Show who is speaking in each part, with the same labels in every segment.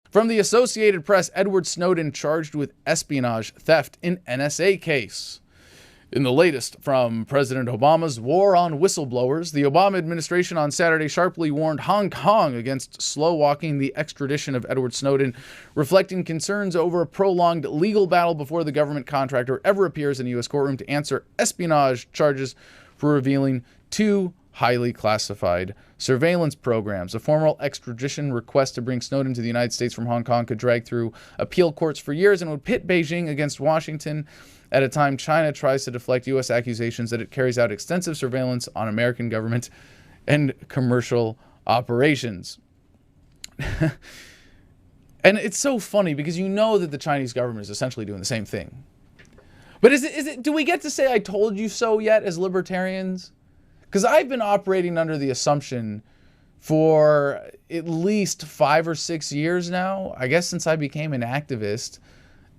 Speaker 1: From the Associated Press, Edward Snowden charged with espionage theft in NSA case. In the latest from President Obama's war on whistleblowers, the Obama administration on Saturday sharply warned Hong Kong against slow-walking the extradition of Edward Snowden, reflecting concerns over a prolonged legal battle before the government contractor ever appears in a U.S. courtroom to answer espionage charges for revealing two highly classified surveillance programs. A formal extradition request to bring Snowden to the United States from Hong Kong could drag through appeal courts for years and would pit Beijing against Washington at a time China tries to deflect U.S. accusations that it carries out extensive surveillance on American government and commercial operations. And it's so funny because you know that the Chinese government is essentially doing the same thing. But do we get to say I told you so yet as libertarians? Because I've been operating under the assumption for at least 5 or 6 years now, I guess since I became an activist,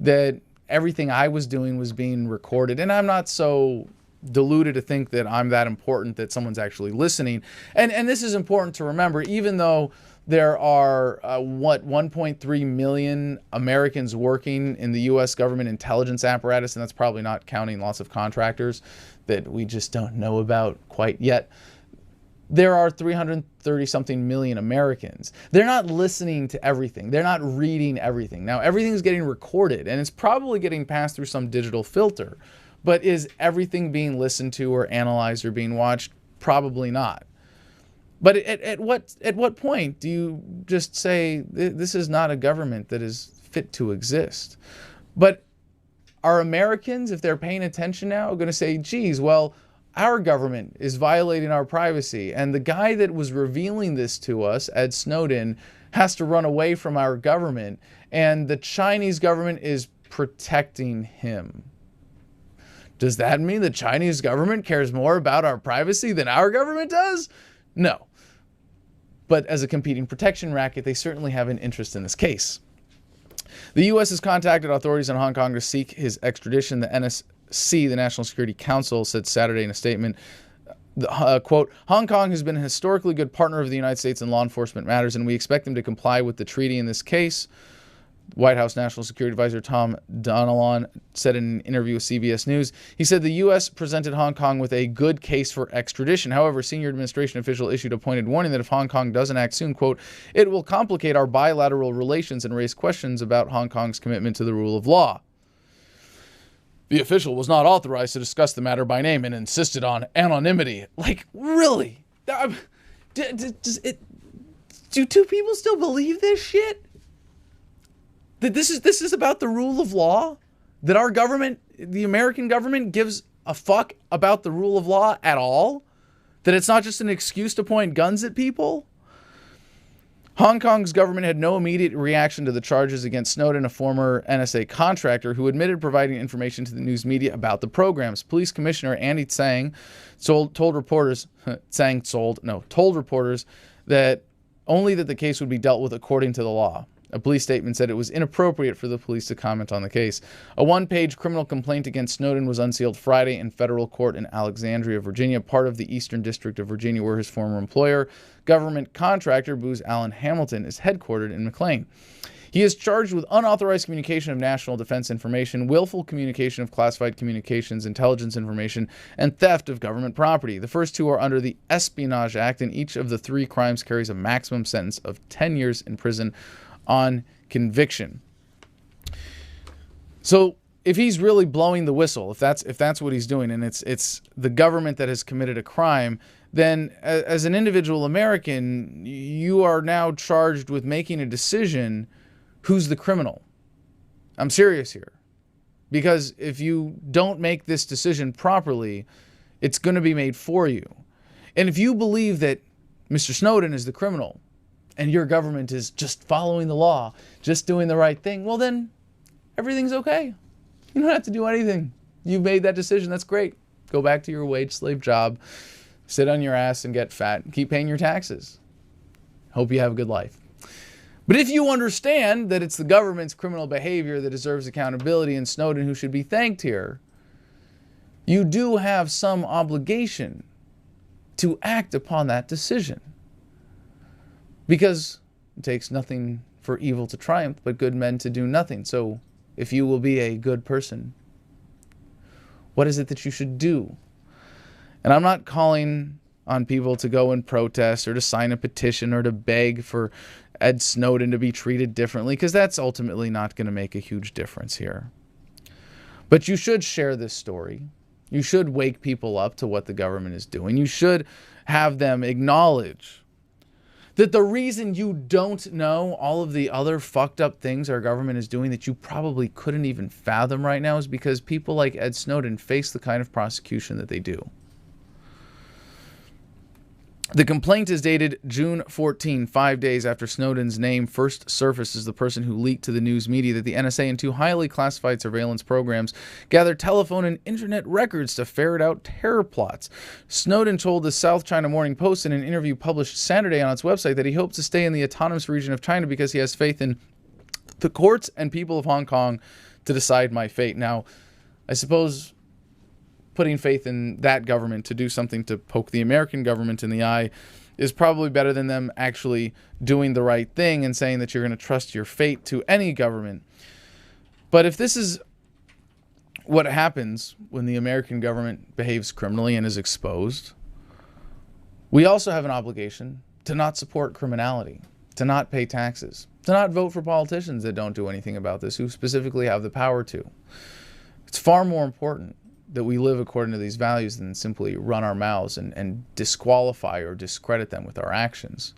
Speaker 1: that everything I was doing was being recorded. And I'm not so deluded to think that I'm that important that someone's actually listening. And this is important to remember, even though there are, 1.3 million Americans working in the U.S. government intelligence apparatus, and that's probably not counting lots of contractors that we just don't know about quite yet. There are 330-something million Americans. They're not listening to everything. They're not reading everything. Now, everything's getting recorded, and it's probably getting passed through some digital filter. But is everything being listened to or analyzed or being watched? Probably not. But at what point do you just say, this is not a government that is fit to exist? But are Americans, if they're paying attention now, going to say, geez, well, our government is violating our privacy, and the guy that was revealing this to us, Ed Snowden, has to run away from our government, and the Chinese government is protecting him? Does that mean the Chinese government cares more about our privacy than our government does? No. But as a competing protection racket, they certainly have an interest in this case. The U.S. has contacted authorities in Hong Kong to seek his extradition. The NSC, the National Security Council, said Saturday in a statement, quote, Hong Kong has been a historically good partner of the United States in law enforcement matters, and we expect them to comply with the treaty in this case. White House National Security Advisor Tom Donilon said in an interview with CBS News, he said the U.S. presented Hong Kong with a good case for extradition. However, senior administration official issued a pointed warning that if Hong Kong doesn't act soon, quote, it will complicate our bilateral relations and raise questions about Hong Kong's commitment to the rule of law. The official was not authorized to discuss the matter by name and insisted on anonymity. Like, really? Do two people still believe this shit? That this is about the rule of law? That our government, the American government, gives a fuck about the rule of law at all? That it's not just an excuse to point guns at people? Hong Kong's government had no immediate reaction to the charges against Snowden, a former NSA contractor who admitted providing information to the news media about the programs. Police Commissioner Andy Tsang told reporters that only that the case would be dealt with according to the law. A police statement said it was inappropriate for the police to comment on the case. A one-page criminal complaint against Snowden was unsealed Friday in federal court in Alexandria, Virginia, part of the Eastern District of Virginia, where his former employer, government contractor Booz Allen Hamilton, is headquartered in McLean. He is charged with unauthorized communication of national defense information, willful communication of classified communications, intelligence information, and theft of government property. The first two are under the Espionage Act, and each of the three crimes carries a maximum sentence of 10 years in prison on conviction. So if he's really blowing the whistle, if that's what he's doing, and it's the government that has committed a crime, then as an individual American, you are now charged with making a decision who's the criminal. I'm serious here. Because if you don't make this decision properly, it's going to be made for you. And if you believe that Mr. Snowden is the criminal, and your government is just following the law, just doing the right thing, well then, everything's okay. You don't have to do anything. You've made that decision. That's great. Go back to your wage slave job, sit on your ass and get fat, and keep paying your taxes. Hope you have a good life. But if you understand that it's the government's criminal behavior that deserves accountability and Snowden who should be thanked here, you do have some obligation to act upon that decision. Because it takes nothing for evil to triumph, but good men to do nothing. So if you will be a good person, what is it that you should do? And I'm not calling on people to go and protest or to sign a petition or to beg for Ed Snowden to be treated differently, because that's ultimately not going to make a huge difference here. But you should share this story. You should wake people up to what the government is doing. You should have them acknowledge that the reason you don't know all of the other fucked up things our government is doing that you probably couldn't even fathom right now is because people like Ed Snowden face the kind of prosecution that they do. The complaint is dated June 14, 5 days after Snowden's name first surfaced as the person who leaked to the news media that the NSA and two highly classified surveillance programs gathered telephone and internet records to ferret out terror plots. Snowden told the South China Morning Post in an interview published Saturday on its website that he hopes to stay in the autonomous region of China because he has faith in the courts and people of Hong Kong to decide my fate. Now, I suppose putting faith in that government to do something to poke the American government in the eye is probably better than them actually doing the right thing and saying that you're going to trust your fate to any government. But if this is what happens when the American government behaves criminally and is exposed, we also have an obligation to not support criminality, to not pay taxes, to not vote for politicians that don't do anything about this, who specifically have the power to. It's far more important that we live according to these values than simply run our mouths and disqualify or discredit them with our actions.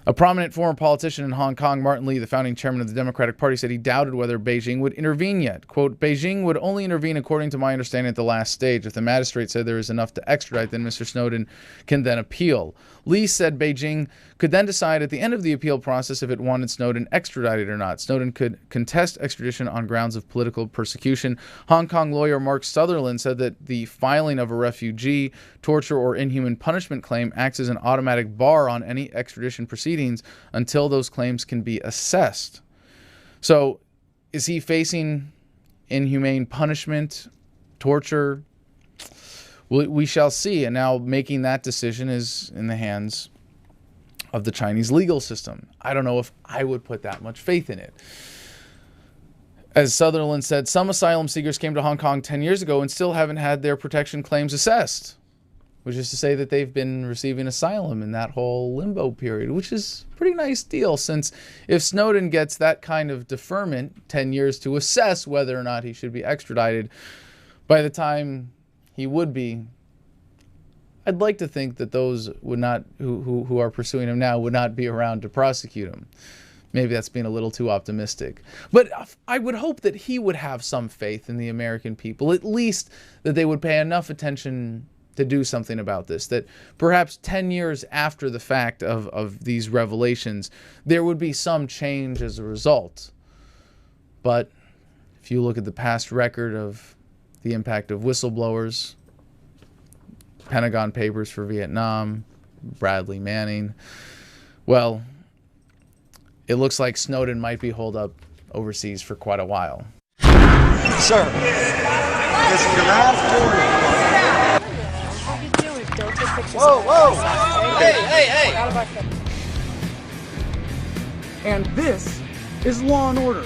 Speaker 1: A prominent former politician in Hong Kong, Martin Lee, the founding chairman of the Democratic Party, said he doubted whether Beijing would intervene yet. Quote, Beijing would only intervene according to my understanding at the last stage. If the magistrate said there is enough to extradite, then Mr. Snowden can then appeal. Lee said Beijing could then decide at the end of the appeal process if it wanted Snowden extradited or not. Snowden could contest extradition on grounds of political persecution. Hong Kong lawyer Mark Sutherland said that the filing of a refugee, torture, or inhuman punishment claim acts as an automatic bar on any extradition proceedings until those claims can be assessed. So, is he facing inhumane punishment, torture? We shall see. And now making that decision is in the hands of the Chinese legal system. I don't know if I would put that much faith in it. As Sutherland said, some asylum seekers came to Hong Kong 10 years ago and still haven't had their protection claims assessed, which is to say that they've been receiving asylum in that whole limbo period, which is a pretty nice deal, since if Snowden gets that kind of deferment, 10 years to assess whether or not he should be extradited, by the time he would be, I'd like to think that those would not, who are pursuing him now, would not be around to prosecute him. Maybe that's being a little too optimistic. But I would hope that he would have some faith in the American people, at least that they would pay enough attention to do something about this, that perhaps 10 years after the fact of these revelations, there would be some change as a result. But if you look at the past record of the impact of whistleblowers, Pentagon Papers for Vietnam, Bradley Manning, well, it looks like Snowden might be holed up overseas for quite a while.
Speaker 2: Sir, this is your last order.
Speaker 3: How you doing? Don't take pictures.
Speaker 2: Whoa! Hey!
Speaker 4: And this is Law and Order.